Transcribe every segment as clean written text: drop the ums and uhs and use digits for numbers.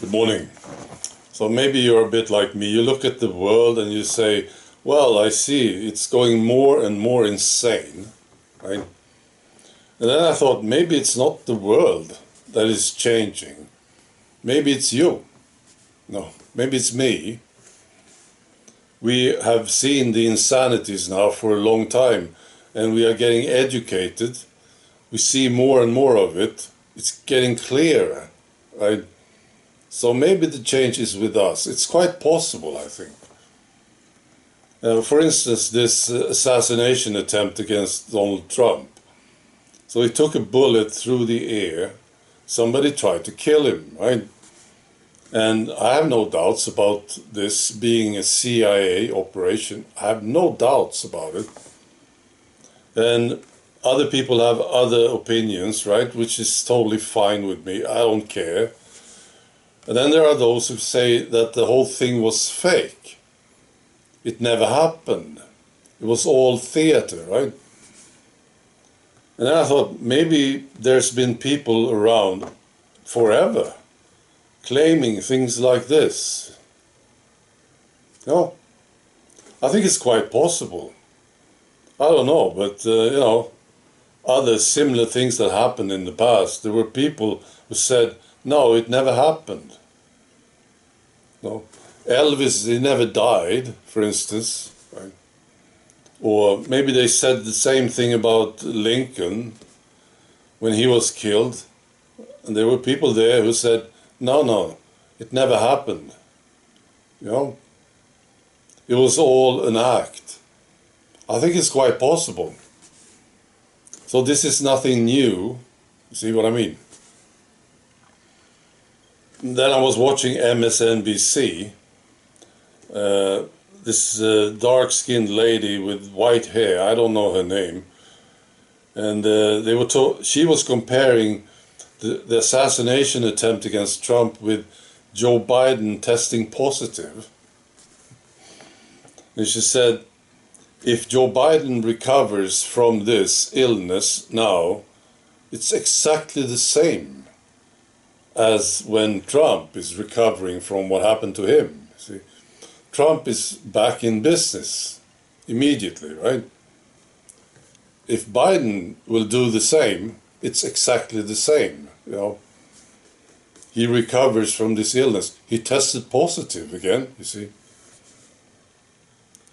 Good morning. So maybe you're a bit like me. You look at the world and you say, well, I see it's going more and more insane, right? And then I thought, maybe it's not the world that is changing. Maybe it's you. No, maybe it's me. We have seen the insanities now for a long time, and we are getting educated. We see more and more of it. It's getting clearer, right? So maybe the change is with us. It's quite possible, I think. For instance, this assassination attempt against Donald Trump. So he took a bullet through the air. Somebody tried to kill him, right? And I have no doubts about this being a CIA operation. I have no doubts about it. And other people have other opinions, right? Which is totally fine with me. I don't care. And then there are those who say that the whole thing was fake. It never happened. It was all theater, right? And then I thought, maybe there's been people around forever claiming things like this. No, I think it's quite possible. I don't know, but other similar things that happened in the past, there were people who said, no, it never happened. No, Elvis, he never died, for instance, right? Or maybe they said the same thing about Lincoln when he was killed. And there were people there who said, no, it never happened. It was all an act. I think it's quite possible. So this is nothing new. You see what I mean? Then I was watching MSNBC. This dark-skinned lady with white hair, I don't know her name, and she was comparing the assassination attempt against Trump with Joe Biden testing positive. And she said, if Joe Biden recovers from this illness now, it's exactly the same as when Trump is recovering from what happened to him. See, Trump is back in business immediately, right? If Biden will do the same, it's exactly the same. He recovers from this illness. He tested positive again, you see.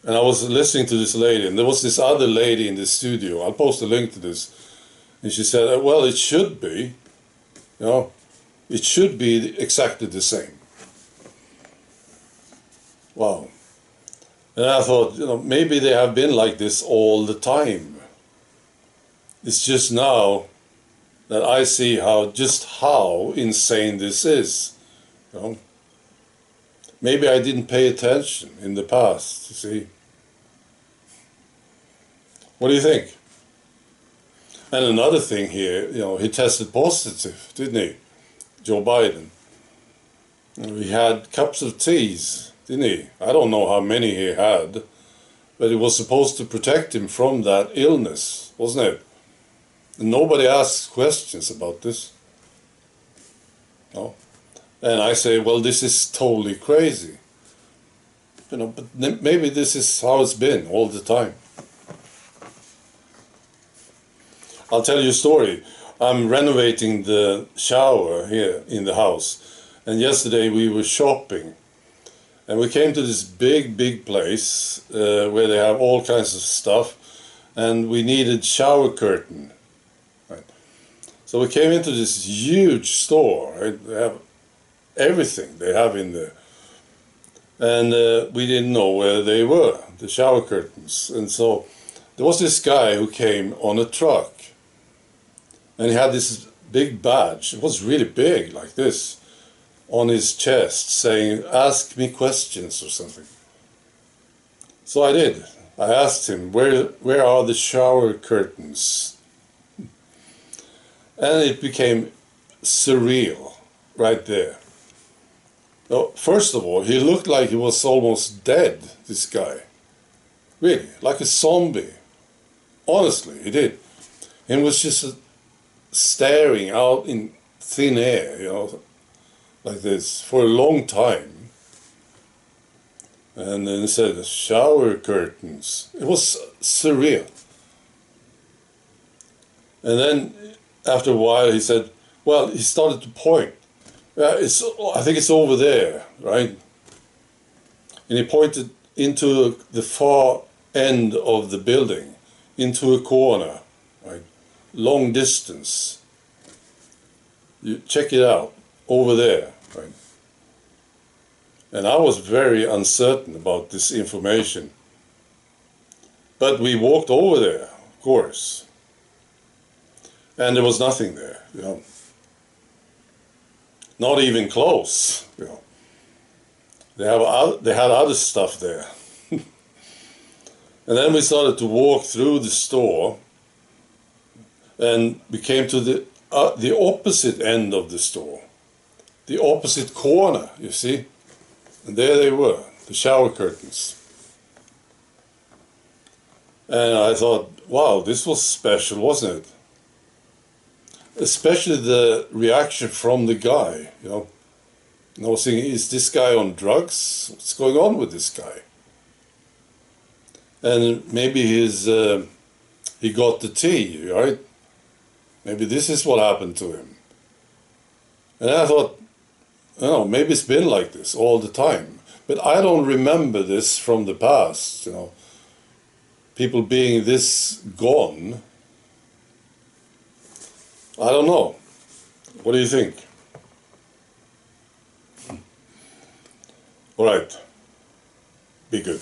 And I was listening to this lady, and there was this other lady in the studio. I'll post a link to this. And she said, well, it should be, it should be exactly the same. Wow. And I thought, maybe they have been like this all the time. It's just now that I see how insane this is. Maybe I didn't pay attention in the past, you see. What do you think? And another thing here, he tested positive, didn't he? Joe Biden. He had cups of teas, didn't he? I don't know how many he had, but it was supposed to protect him from that illness, wasn't it? And nobody asks questions about this. No. And I say, well, this is totally crazy. But maybe this is how it's been all the time. I'll tell you a story. I'm renovating the shower here in the house. And yesterday we were shopping. And we came to this big place where they have all kinds of stuff. And we needed shower curtain. Right. So we came into this huge store. Right? They have everything they have in there. And we didn't know where they were, the shower curtains. And so there was this guy who came on a truck. And he had this big badge, it was really big, like this, on his chest, saying, ask me questions or something. So I did. I asked him, where are the shower curtains? And it became surreal right there. Now, first of all, he looked like he was almost dead, this guy. Really, like a zombie. Honestly, he did. And was just staring out in thin air, like this for a long time. And then he said, shower curtains. It was surreal. And then after a while he said, well, he started to point. I think it's over there, right? And he pointed into the far end of the building, into a corner, right? Long distance. You check it out, over there, right? And I was very uncertain about this information. But we walked over there, of course. And there was nothing there, you know. Not even close, you know. They had other stuff there. And then we started to walk through the store, and we came to the opposite end of the store, the opposite corner, you see. And there they were, the shower curtains. And I thought, wow, this was special, wasn't it? Especially the reaction from the guy, you know. And I was thinking, is this guy on drugs? What's going on with this guy? And maybe he got the tea, right? Maybe this is what happened to him. And I thought, oh, maybe it's been like this all the time. But I don't remember this from the past, you know. People being this gone. I don't know. What do you think? All right. Be good.